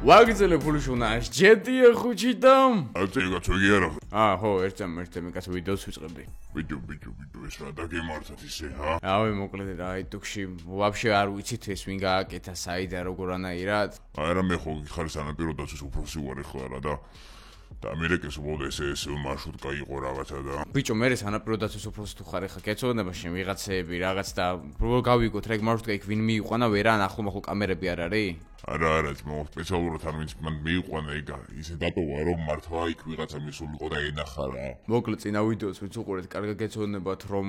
ვაგრძელე ფულიშუნა შეძია ხუჩი და აწეგა წვიგი არა ხო ერთამ კაც ვიდეოს ვიწყებდი ბიჭო ეს რა დაგემართათ ისე ჰა ავი მოკლედ რა იტუქში ვაფშე არ ვიცით ეს ვინ გააკეთა საიდან როგორანაირად არა მე ხო ხარ სანაპირო დაცვის უფროსი ვარ ახლა რა და ამერიკის მოდეს ეს მარშრუტკა იყო რაღაცა და ბიჭო მე სანაპირო დაცვის უფროსი თუ ხარ ახლა კეთილდნებაში ვიღაცეები რაღაც და რო გავიგოთ რა მარშრუტკა იქ ვინ მიიყვანა ვერან ახლო კამერები არ არის არა ძმო სპეციალურად არ ვინც მან მიიყვანა ეგ ისე დატოვა რომ მართლა იქ ვიღაცა მისულიყო და ენახა რა მოკლედ წინა ვიდეოს ვინც უყურეთ კარგად გეცნობათ რომ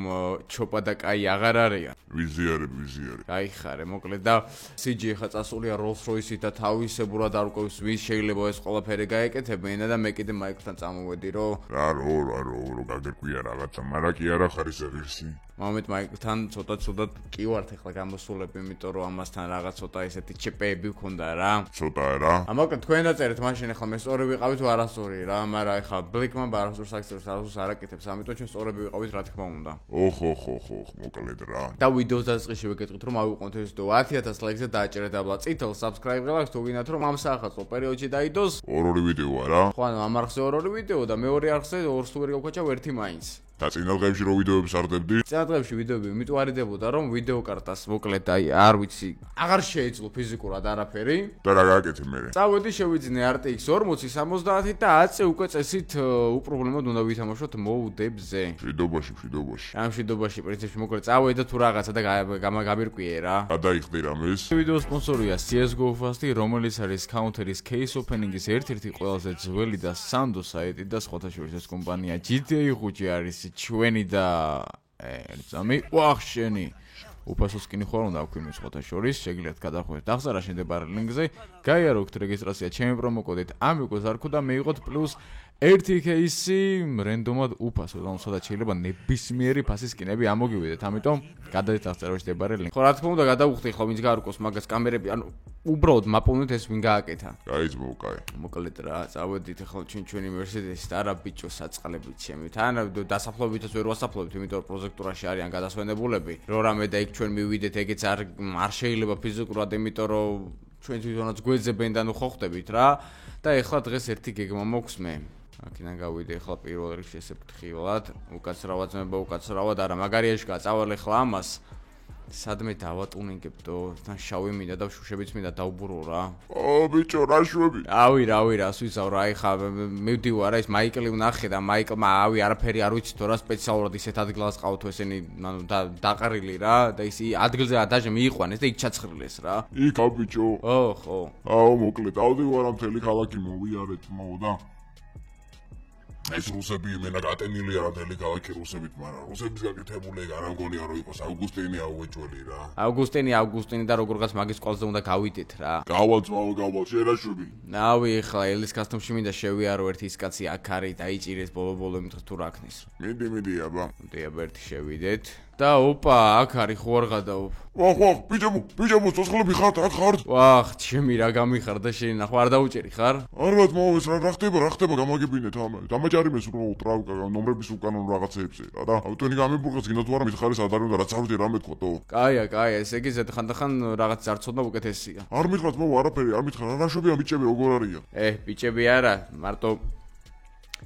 ჩოპა და კაი აღარ არიან ვიზიარი აი ხარე მოკლედ და CG ხა წასულია Rolls Royce-ით და თავისებურად არ უკავს ვის შეიძლება ეს ყველაფერი გაეკეთებინა და მე კიდე მაიკლთან წამოვედი რომ რო გაგერკვია რაღაცა მაგრამ კი არა ხარ ისე ღირსი მომენტ მაიკლთან ცოტა კი ვართ ახლა გამოსულები იმიტომ რომ ამასთან რაღაც ცოტა ესეთი ჩეპეები ვქონდა რა ცოტა რა მოკლედ თქვენ დაწერეთ მაშინ ახლა მე სწორი ვიყავით თუ არასწორი რა მაგრამ ახლა ბლიკმა არასწორს აქცევს არასწორს არაკეთებს ამიტომ ჩვენ სწორები ვიყავით რა თქმა უნდა ხო მოკლედ რა და ვიდეოს დასაწყისში ვეკეთეთ რომ ავიყვანოთ ეს ვიდეო 10000 ლაიქზე დააჭერეთ აბლა წითელ subscribe გელაქვს თუ გინდათ რომ ამ საახალწლო პერიოდში დაიდოს ორი ვიდეოა რა ხო ანუ ამ არხზე ორი ვიდეო და მეორე არხზე ორს თუ ვერ გავქაჩავ ერთი მაინც და წინა დღეებში რო ვიდეოებს არდებდი წინა დღეებში ვიდეოები იმიტომ არიდებოდა რომ ვიდეო კარტას მოკლედ აი არ ვიცი აღარ შეეძლო ფიზიკურად არაფერი და რა გააკეთე მე წავედი შევიძინე RTX 40 70 და 100 უკვე წესით უპრობლემოდ უნდა ვითამაშოთ მოუდებზე მშვიდობაში ამ მშვიდობაში პრინციპში მოკლედ წავედი და თუ რაღაცა და გამირკვიე რა გადაიხდი რამეს ვიდეოს სპონსორია CS:GO Fast-ი რომელიც არის Counter-ის case opening-ის ერთ-ერთი ყველაზე ძველი და სანდო საიტი და სხვათა შორის ეს კომპანია GTA 5 არის ჩვენი და ერთზამი ვახშენი უფასო სკინი ხარ უნდა აქვინო სხვათა შორის შეგიძლიათ გადახვიდეთ დახსარა შენდებარე ლინკზე გაიაროთ რეგისტრაცია ჩემი პრომოკოდით ამიგოს არქო და მეიღოთ პლუს 1 кейსი რენდომად უფასო და სადაც შეიძლება ნებისმიერი ფასის სკინები ამოგივიდეთ ამიტომ გადადეთ დახსარა შენდებარე ლინკ ხო რა თქმა უნდა გადავუხდი ხო ვინც გაარკვოს მაგას კამერები ანუ უბრალოდ მაპოვნეთ ეს ვინ გააკეთა გაიძმო მოკლედ რა წავედით ახლა ჩვენი Mercedes და არა ბიჭო საწყლებით ჩემით ან დასაფლობითაც ვერ ვასაფლობთ იმიტომ რომ პროჟექტურაში არიან გადასვენებულები რო რამე და იქ ჩვენ მივიდეთ ეგეც არ შეიძლება ფიზიკურად იმიტომ რომ ჩვენ თვითონაც გვეძებენ და ნუ ხო ხვდებით რა და ეხლა დღეს ერთი გეგმა მოქვს მე აქედან გავიდე ახლა პირველ რიგში ესე ფრთხილად უკაცრავად არა მაგარიაში გაწავალ ახლა ამას სადმე დავატუნინგებდო თან შავი მინდა და შუშებიც მინდა დაუბურო რა ბიჭო რა შვები ავი რას ვიცავ რა ეხა მივდივარ ეს მაიკლი ვნახე და მაიკლმა ავი არაფერი არ ვიცით რა სპეციალურად ისეთ ადგილას ყავთო ესენი ანუ დაყარილი რა და ის ადგილზე ადაჟე მიიყვანეს და იქ ჩაცხრილეს რა იქ ბიჭო ხო მოკლედ ავდივარ ამ მთელი ქალაქი მოვიარეთ მოდა ეს რუსები მენა გატენილი არა მთელი ქალაქი რუსებით მაგრამ რუსების გაკეთებული ეგ არ ამგონია რომ იყოს ავგუსტინი აუეჭველი რა ავგუსტინი და როგორღაც მაგის ყოლზე უნდა გავიდეთ რა გავალ შერაშვები ნავი ახლა ელის კასტომში მინდა შევიარო ერთი ის კაცი აქ არის დაიჭირეს ბოლო მითხ თუ რა ქნის მიდი აბა ერთი შევიდეთ და ოპა აქ არის ხო არ გადაობ ვახ ბიჭო ცოცხლები ხართ აქ ხართ ვახ ჩემი რა გამიხარ და შენ ნახო არ დაუჭერი ხარ არვათ მოვეს რა ხდება გამაგებინეთ დამაჯარიმეს უბრალოდ ნომრების უკანონ რაღაცეებზე რა და ავტონი გამებურღეს გინდა თუ არა მითხარეს ადარ უნდა რაც არ ვიტყვი რამე თქო კაია ესე იგი ხანდახან რაღაც ზარცოდნა უკეთესია არ მითხრათ არაფერი არ მითხრა რა შვებია ბიჭები როგორ არიან ბიჭები არა მარტო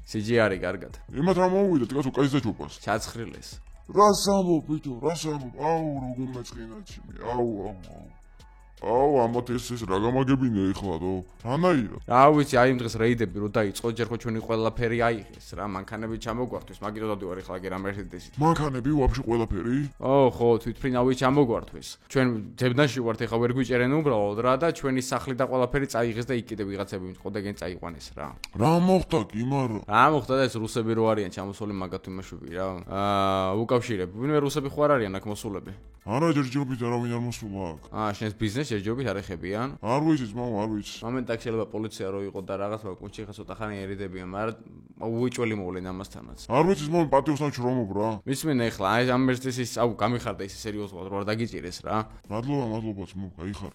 CG არის კარგად იმათ რა მოვიდეთ კაცო კაიზა ჩუპას ჩაცხრილეს რას ამბობ ბიჭო აუ როგორ მეწყინა ჩემი აუ ამათ ეს რა გამაგებინე ეხლა დო რანაირად რა ვიცი აი იმ დღეს რეიდები რო დაიწყო ჯერ ხო ჩვენი ყველაფერი აიღეს რა მანქანები ჩამოგვართვის მაგიტო დავდივარ ეხლა გერა Mercedes-ით მანქანები ვაფშე ყველაფერი ხო თვითფრინავი ჩამოგვართვის ჩვენ ძებნაში ვართ ეხლა ვერ გვიჭერენ უბრალოდ რა და ჩვენი სახლი და ყველაფერი წაიღეს და იქ კიდე ვიღაცები მწყოდეგენ წაიყვანეს რა მოხდა კი მაგრამ რა მოხდა და ეს რუსები რო არიან ჩამოსული მაგათ იმაშვები რა უკავშირებ ვინმე რუსები ხო არ არიან აქ მოსულები არა ჯერჯერობით არავინ არ მოსულა აქ შენს ბიზნეს ჯერჯერობით არ ეხებიან არ ვიცი არ ვიცი მომენტ აქ შეიძლება პოლიცია რო იყო და რაღაც მაგ ხა ცოტა ხანი ერიდებიან მაგრამ უეჭველი მოვლენ ამასთანაც არ ვიცი პატიოსთან ჩრომობ რა მისმენა ეხლა აი ამ Mercedes-ის გამიხარდა ისე სერიოზულად რომ არ დაგიჭირეს რა მადლობა გაიხარ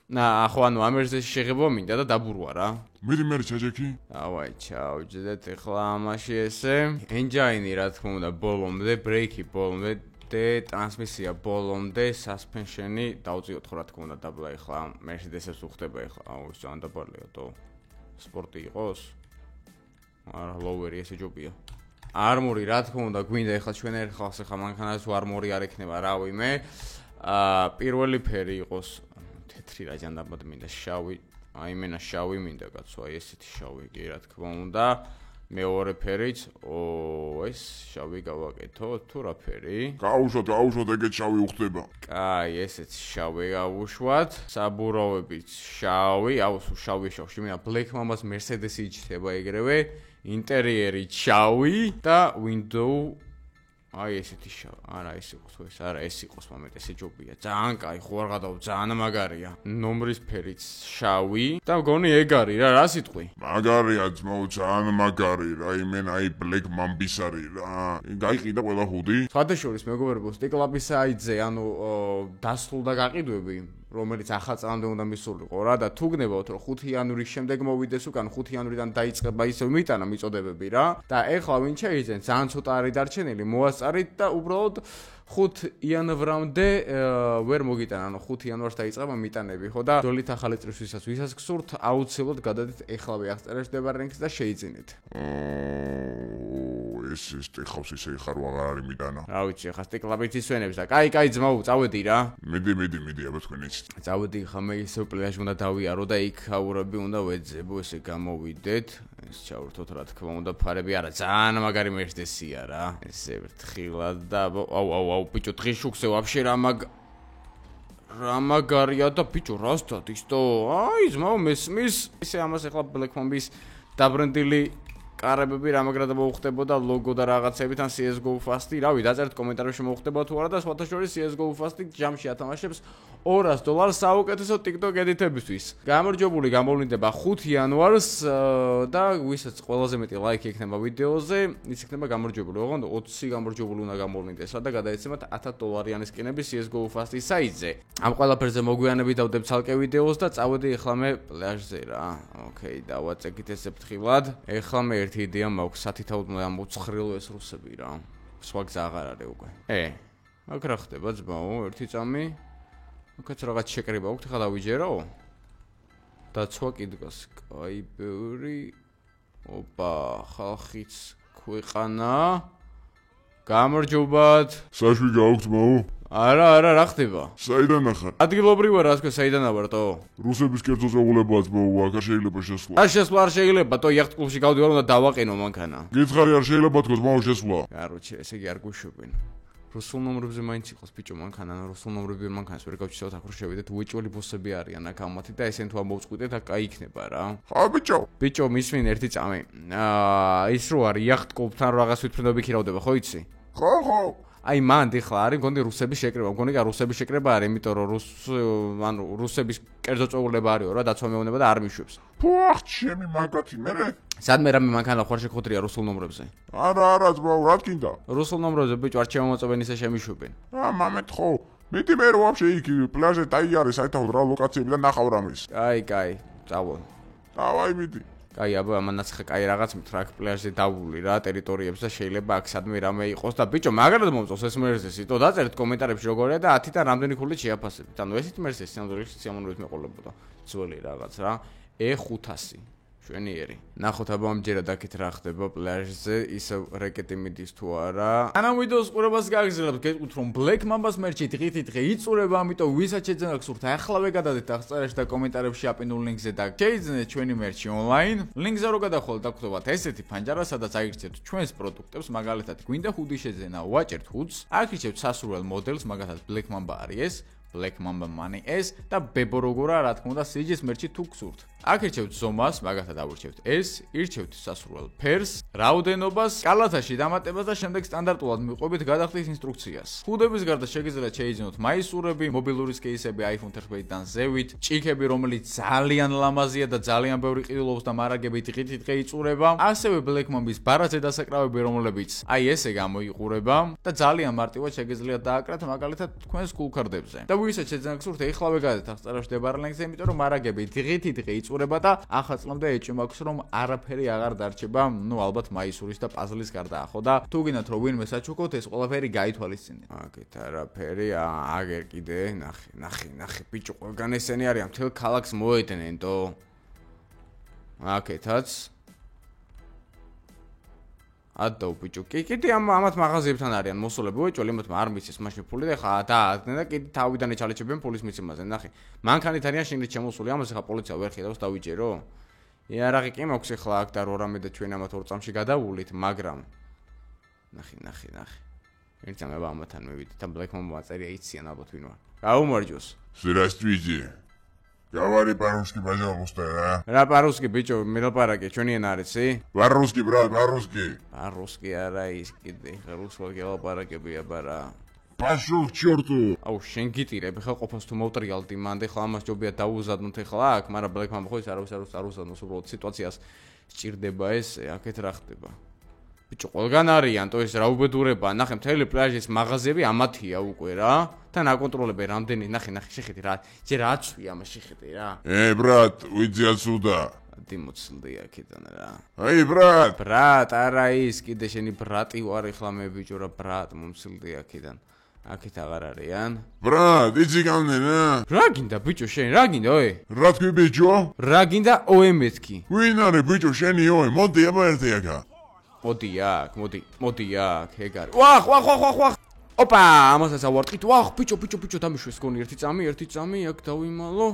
ხო ანუ ამ Mercedes-ის შეღება მინდა და დაბურვა რა მიდი მე ჩაჯექი ავაი ჩაუჯდეთ ეხლა ამაში ესე engine-ი რა თქმა უნდა ბოლომდე ბრეიკი ბოლომდე ტრანსმისია ბოლომდე suspension-ი დავწიოთ ხო რა თქმა უნდა დაბლა ეხლა Mercedes-ებს უხდება ეხლა აუ ეს ჯანდაბალია თო სპორტი იყოს? არა, ლოვერი ესე ჯობია. არმორი რა თქმა უნდა გვინდა ეხლა ჩვენ ერთ ხალხს ეხლა მანქანას არმორი არ ექნება რავიმე. პირველი ფერი იყოს თეთრი რა ჯანდაბად მინდა შავი. აი მენა შავი მინდა კაცო, აი ესეთი შავი კი რა თქმა უნდა. მეორე ფერიც, ეს შავი გავაკეთო, თუ რა ფერი? გაუშვათ, ეგეთ შავი უხდება. კაი, ესეც შავი გავუშვათ. საბურავებიც შავი, შავი შავში, მინდა Black Mamba-ს Mercedes-ი იჩნდება ეგრევე, ინტერიერი შავი და window აი ესეთი შავი. არა, ეს იყოს, არა, ეს იყოს მომენტ, ესე ჯობია. ძალიან კაი, ხო არ გადავა, ძალიან მაგარია. ნომრის ფერიც შავი და მგონი ეგ არის რა, რა სიტყვი? მაგარია ძმაო, ძალიან მაგარი რა, იმენ აი Black Mamba-ის არის რა. გაიყიდა ყველა ხუდი. სხვადასხვა მეგობრებო, სტიკლაპის საიტზე, ანუ დასრულდა გაყიდვები, რომელიც ახალწლამდე უნდა მისულიყო რა და თუ გნებავთ რომ 5 იანვრის შემდეგ მოვიდეს უკან 5 იანვრიდან დაიწყება ისე მიტანა მიწოდებები რა და ეხლა ვინ შეიძენ ძალიან ცოტა არის დარჩენილი მოასწარით და უბრალოდ 5 იანვრამდე ვერ მოგიტანა ანუ 5 იანვარს დაიწყება მიტანები ხო და ძოლით ახალი წრის ვისაც გსურთ აუცილებლად გადადით ეხლავე აღწერაშდება რენქს და შეიძინეთ ეს ტეხავს ისე ხარ აღარ არის მიტანა რა ვიცი ახლა სტიკლაპით ისვენებს და კაი ძმაო წავედი რა მიდი აბა თქვენიც წავედი ხა მე ისე პლაჟში უნდა დავიარო და იქ აურები უნდა ვეძებო ესე გამოვიდეთ ეს ჩავრთოთ რა თქმა უნდა ფარები არა ძალიან მაგარი Mercedes-ია რა ესე ფრთხილად და აუ ბიჭო დღეშუქზე ვაფშე რა მაგარია და ბიჭო რასთან ისტო აი ძმაო მესმის ისე ამას ახლა Black Mamba-ის დაბრენდილი კარებები რამაგრად მოუხდებოდა ლოგო და რაღაცებით ან CS:GO Fast-ი რავი დაწერთ კომენტარებში მოუხდება თუ არა და სხვათა შორის CS:GO Fast-ი ჯამში ათამაშებს $200 საუკეთესო TikTok ედიტებისთვის. გამარჯვებული გამოვლინდება 5 იანვარს და ვისაც ყველაზე მეტი ლაიქი ექნება ვიდეოზე, ის იქნება გამარჯვებული. ოღონდ 20 გამარჯვებული უნდა გამოვლინდეს და გადაეცემათ $1000-იანი სკინები CS:GO Fast-ის საიტზე. ამ ყველაფერზე მოგვიანებით დავდებ ცალკე ვიდეოს და წავედი ეხლა მე პლაჟზე რა. ოკეი, დავაწეკით ესე ფრთხილად. ეხლა მე ერთი იდეა მაქვს, სათითაოდ მოცხრილო ეს რუსები რა. სხვა გზა აღარ არის უკვე. აქ რა ხდება ძმაო, ერთი წამი აქაც რაღაც შეკრება აქვს, ხა დავიჯერო? დაცვა კიდგას. კაი, ბევრი. ოპა, ხალხიც ქვეყანა. გამარჯობათ. საშვი გაქვს ძმაო? არა, რა ხდება? საიდან ახარ? ადგილობრივ რა თქო, საიდან ავარტო? რუსების კერძო წეულებაა ძმაო, აქ არ შეიძლება შესვლა. შესვლა არ შეიძლება, თო იახტ კლუბში გავდივარ, უნდა დავაყენო მანქანა. გითხარი არ შეიძლება თქო ძმაო შესვლა. კაროჩე, ესე იგი არ გუშვებენ. რუსულ ნომრებზე მაინც იყოს ბიჭო მანქანა, რუსულ ნომრები მანქანას ვერ გავჩისავთ აქ რო შევიდეთ, უეჭველი ბოსები არიან აქ ამათი და ესენ თუ ამოვწყვიტეთ, აქ კაი იქნება რა. ხა ბიჭო. ბიჭო, მისმინ ერთი წამი. ის რო არის იახტ კლუბთან რაღაც ვითვლები ხირავდება, ხო იცი? ხო. აი მან დიხლა არის გონი რუსების შეკრება, მგონი რუსების შეკრება არის, იმიტომ რომ რუსების კერძო წეულება არისო რა, დაცვა მეუნება და არ მიშვებს. ფუახ, ჩემი მაგათი მერე. სადმე რამე მანქანა ხوار შეგხვდრია რუსულ ნომრებზე. არა, ძმაო, რა თქინდა? რუსულ ნომრებზე ბიჭო არ შემოწობენ ისე შემიშვებენ. მამეთ ხო. მეტი მე რო ვაფშე იქ პლაჟზე დაიარე საერთოდ რა ლოკაციები და ნახავ რამის. კაი, წავო. დავაი მიდი. კაი, აბა ამანაც ხა კაი რაღაც მითხრა აქ პლაჟზე დავული რა ტერიტორიებს და შეიძლება აქ სადმე რამე იყოს და ბიჭო მაგრად მომწონს ეს Mercedes-ი. თო დაწერთ კომენტარებში როგორია და 10-დან რამდენი ქულით შეაფასებთ. ანუ ესეთ Mercedes-ი სამდროხ სიამოვნებით მეყოლებოდა. ძველი რაღაც რა. E500. შვენიერი. ნახოთ აბა ამჯერად აქეთ რა ხდება პლაჟზე, ისე რეკეტი მიდის თუ არა. ანუ ვიდეოს ყურებას გაგზავნებთ, გეტყვით რომ Black Mamba-ს მერჩი დღე იწურება, ამიტომ ვისაც შეძენა გსურთ, ახლავე გადადეთ აღწერაში და კომენტარებში აპინულ ლინკზე და შეიძინეთ ჩვენი მერჩი ონლაინ. ლინკზე რო გადახვალთ, დაგხვდებათ ესეთი ფანჯარა, სადაც აირჩევთ ჩვენს პროდუქტებს, მაგალითად, გვინდა ხუდი შეძენა, ვაჭერთ ხუდს, აირჩევთ სასურველ მოდელს, მაგალითად Black Mamba არის ეს. Black Mamba Money S და ბებო როგორა რა თქმა უნდა CG-ს მერჩი თუ გსურთ. აქ ირჩევთ ზომას, მაგათად ავირჩევთ S, ირჩევთ სასურველ ფერს, რაოდენობას, კალათაში დამატებას და შემდეგ სტანდარტულად მიყვებით გადახდის ინსტრუქციას. ხუდების გარდა შეგიძლიათ შეიძინოთ მაისურები, მობილურის კეისები iPhone 11-დან ზევით, ჭიქები, რომელიც ძალიან ლამაზია და ძალიან ბევრი ყიდულობს და მარაგებით დღითიდღე იწურება. ასევე Black Mamba-ის ბარაზე დასაკრავები, რომლებიც აი ესე გამოიყურება და ძალიან მარტივად შეგიძლიათ დააკრათ მაგალითად თქვენს გულქარდებზე. და ვისაც შეძენა გსურთ, ეხლავე გადადეთ აღწერაში დებარ ლინკზე, იმიტომ რომ მარაგები დღითიდღე იწურება და ახალწლამდე ეჭვი მაქვს რომ არაფერი აღარ დარჩება, ნუ ალბათ მაისურის და პაზლის გარდა ხო და თუ გინდათ რომ ვინმე საჩუქოთ, ეს ყველაფერი გაითვალისწინეთ. აკეთ არაფერი, აგერ კიდე, ნახე, ბიჭო, ყველგან ესენი არიან, მთელ ქალაქს მოედნენტო. აკეთაც ადო ბიჭო კიდე ამათ მაღაზიებთან არიან მოსულები უეჭველი იმათ არ მიცეს მაშინ ფული და ხა დაადნენ და კიდე თავიდან ეჩალეჩებიან ფულის მიცემაზე ნახე მანქანით არიან შინით შემოსული ამას ხა პოლიცია ვერ ხედავს დავიჭერო იარაღი კი მაქვს ახლა აქ და რორამე და ჩვენ ამათ ორ წამში გადავულით მაგრამ ნახე ერთ წამება ამათან მივიდით ამ ბლეკ მომმა წერია იციან ალბათ ვინ ვარ გაუმარჯოს Здравствуйте. Говори по-русски, пожалуйста, რა по-русски ბიჭო მელაპარაკე ჩვენი ენა არის ი По-русски, брат, по-русски. по-русски არა ის კიდე ხა რუსულად გელაპარაკებია ბარა Пошел к черту. აუ შენ გიტირებ ხა ყოფას თუ მოვტრიალდი მანდ ხა ამას ჯობია დაუზადნოთ ახლა აქ მაგრამ ბლეკმა ხო ის არავის არ უზადნოს უბრალოდ სიტუაციას სჭირდება ეს აქეთ რა ხდება ბიჭო ყველგან არიან თო ეს რა უბედურება ნახე მთელი პლაჟის მაღაზიები ამათია უკვე რა თან აკონტროლებე რამდენი ნახე შეხედე რა ჯერ აცვი ამას შეხედე რა Брат, уйди отсюда. დიმოცლდი აქედან რა Эй, брат. ბრატ არა ის კიდე შენი ბრატი ვარ ახლა მე ბიჭო რა ბრატ მომცლდი აქედან აქეთ აღარ არიან Брат, иди ко мне, на. რა გინდა ბიჭო შენ რა გინდა ой Рад тебе, чё? რა გინდა ой მეთქი Винары, бычу, шени, ой, моди, я бэртека. მოდი აქ ეგ არის ვახ ოპა ამასაც ავარტყით ვახ ბიჭო დამიშვეს გონი ერთი წამი აქ დავიმალო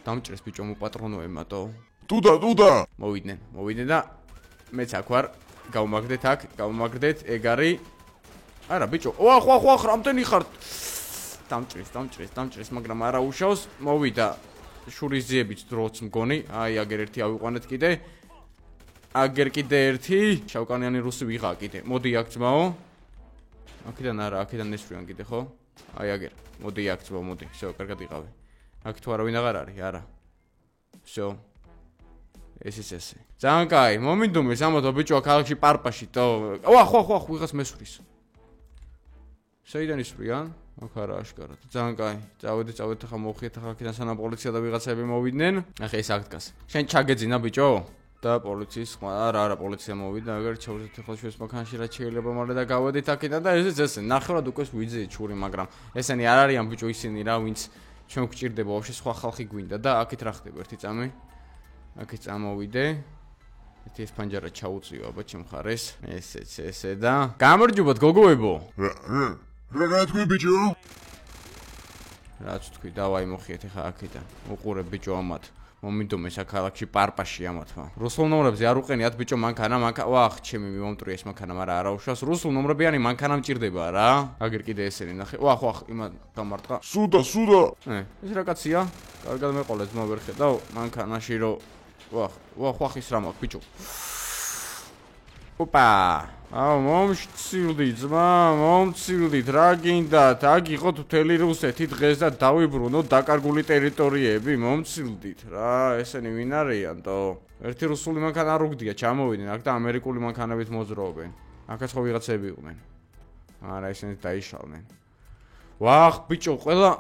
დამჭრეს ბიჭო მოპატრონო ემატო Туда. მოვიდნენ და მეც აქ ვარ გავმაგდეთ ეგ არის არა ბიჭო ვახ რამდენი ხარ დამჭრეს მაგრამ არა უშავს მოვიდა შურიზიებით დროც მგონი აი აგერ ერთი ავიყვანეთ კიდე აგერ კიდე ერთი შავკანიანი რუსი ვიღა კიდე მოდი აქ ძმაო აქედან არა აქედან ესვრიან კიდე ხო აი აგერ მოდი აქ ძმაო მოდი всё კარგად იყავი აქ თუ არავინ აღარ არის არა всё ეს ძალიან კაი მომინდომეს ამათო ბიჭო ქალაქში პარპაში თო ვახ ვიღას მესვრის საიდან ისვრიან აქ არა აშკარად ძალიან კაი წავედით ახლა მოვხიეთ ახლა აქედან სანამ პოლიცია და ვიღაცები მოვიდნენ ახლა ეს აქ დგას შენ ჩაგეძინა ბიჭო და პოლიციის არა პოლიცია მოვიდა აგერ ჩავზეთ ახლა ჩვენს მანქანაში რაც შეიძლება მალე და გავედით აქედან და ესე ნახევრად უკვე ვიძეით შური მაგრამ ესენი არ არიან ბიჭო ისინი რა ვინც ჩვენ გვჭირდება ვაფშე სხვა ხალხი გვინდა და აქეთ რა ხდება ერთი წამი აქეთ წამოვიდე ერთი ეს ფანჯარა ჩაუწიო აბა ჩემ ხარეს ესე და გამარჯობათ გოგოებო რა თქვი ბიჭო რაც თქვი დავაი მოხიეთ ახლა აქედან უყურებ ბიჭო ამათ მომინდომეს აქ ქალაქში პარპაში ამათმა რუსულ ნომრებზე არ უყენიათ ბიჭო მანქანა ვახ ჩემი მიმომტრია ეს მანქანა მაგრამ არა უშავს რუსულ ნომრებიანი მანქანა მჭირდება რა აგერ კიდე ესენი ნახე ვახ იმან გამარტყა Сюда. ეს რა კაცია კარგად მეყოლე ძმა ვერ ხედავ მანქანაში რო ვახ ის რა მაქვს ბიჭო ოპა აუ მომცილდით რა გინდათ აქ იყოთ მთელი რუსეთი დღეს და დავიბრუნოთ დაკარგული ტერიტორიები მომცილდით რა ესენი ვინ არიან თო ერთი რუსული მანქანა არ უგდია ჩამოვიდნენ აქ და ამერიკული მანქანებით მოძრაობენ აქაც ხო ვიღაცები იყვნენ არა ესენი დაიშალნენ ვახ ბიჭო ყველა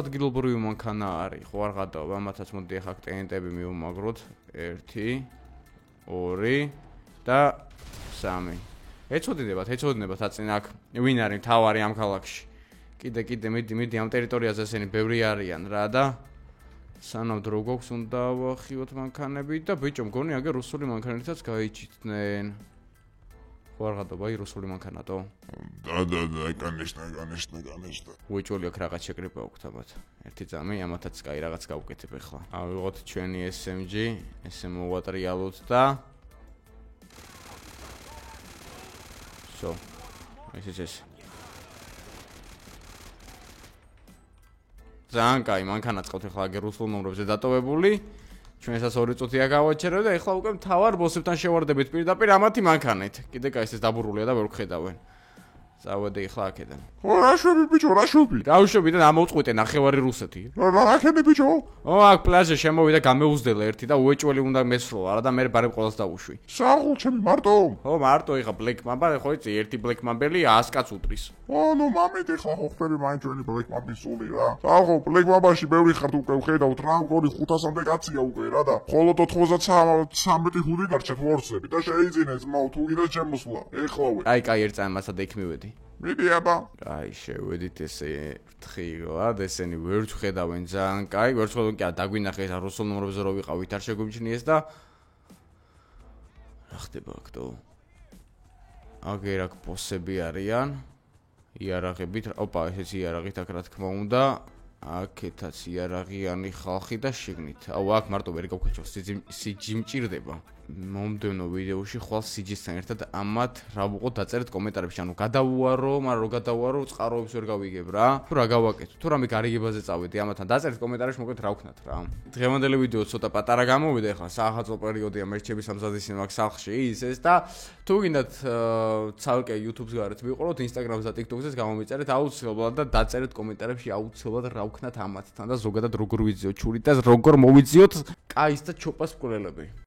ადგილობრივი მანქანა არის ხო არ გადავა ამათაც მოდი ახლა ტენტები მივმაგროთ 1 2 და 3 ეცოდინებათ აწინ აქ ვინ არის თავარი ამ ქალაქში კიდე მიდი ამ ტერიტორიაზე ესენი ბევრი არიან რა და სანამ დრო გვაქვს უნდა ვახიოთ მანქანები და ბიჭო მგონი აგერ რუსული მანქანებითაც გაიჭითნენ ხო არ გადავა რუსული მანქანათო Да, конечно. უეჭველი აქ რაღაც შეკრება აქვს ამათ ერთი წამი ამათაც კაი რაღაც გავუკეთებ ახლა ავიღოთ ჩვენი SMG ესე მოვატრიალოთ და So, ეს. ძალიან კაი, მანქანა წავთ ახლა აგერ რუსულ ნომრებზე დატოვებული. ჩვენსაც 2 წუთია გავაჩერებ და ახლა უკვე მთავარ ბოსებთან შევარდებით პირდაპირ ამათი მანქანით. კიდე კაი ეს დაბურულია და ვერ ვხედავენ. წავედი ახლა აქედან. რა შვები ბიჭო, რა შვები? რა შვები და ამოვწყვიტე ნახევარი რუსეთი. რა ხენი ბიჭო? აქ პლაჟზე შემოვიდა გამეუზდელა ერთი და უეჭველი უნდა მესროლა რა და მე ბარემ ყოველს დავუშვი. საღულ ჩემი მარტო. მარტო ეხა ბლეკ მამბა ხო იცი ერთი ბლეკ მამბელი 100 კაც უტრის. ნუ მამით ეხლა ხო ხტები მაინც ჩვენი ბლეკ მამბის სული რა. საღულ ბლეკ მამბაში ბევრი ხართ უკვე ვხედავთ რა მგონი 500-მდე კაცია უკვე რა და მხოლოდ 93 ხუთი გარჩეთ ვორსები და შეიძინეს მაუ თუ გინდა შემოსვლა. ეხლავე. კაი ერთ წამასა და იქ მივედი. მიდი აბა. კაი შევედით ესე ფრთხილად ესენი ვერ ვხედავენ ძალიან კაი ვერ ვხედავენ კი დაგვინახეთ რუსულ ნომრებზე რო ვიყავით არ შეგვიმჩნიეს და რა ხდება აქ? აგერ აქ ბოსები არიან. იარაღებით, ოპა, ესეც იარაღით აქ რა თქმა უნდა. აქეთაც იარაღიანი ხალხი და შიგნით. აუ, აქ მარტო ვერ გავქეჩოს, სიჯი მჭირდება. მომდევნო ვიდეოში ხვალ სიჯისთან ერთად ამათ რა ვუყოთ დაწერეთ კომენტარებში. ანუ გადავუარო, მაგრამ რო გადავუარო, წყაროებს ვერ გავიგებ რა. თუ რა გავაკეთო, თუ რამე გარიგებაზე წავედი, ამათთან დაწერეთ კომენტარებში, მოკლედ რა ვქნათ რა. დღევანდელი ვიდეო ცოტა პატარა გამოვიდა, ეხლა საახალწლო პერიოდია, მერჩების ამზადის მაგ სახლში ის ეს და თუ გინდათ ცალკე YouTube-ს გარეთ ვიყუროთ, Instagram-ს და TikTok-ს გამომიწერეთ აუცილებლად და დაწერეთ კომენტარებში აუცილებლად რა ვქნათ ამათთან და ზოგადად როგორ ვიძიოთ ჩურით და როგორ მოვიძიოთ კაის და ჩოპას მკვლელები.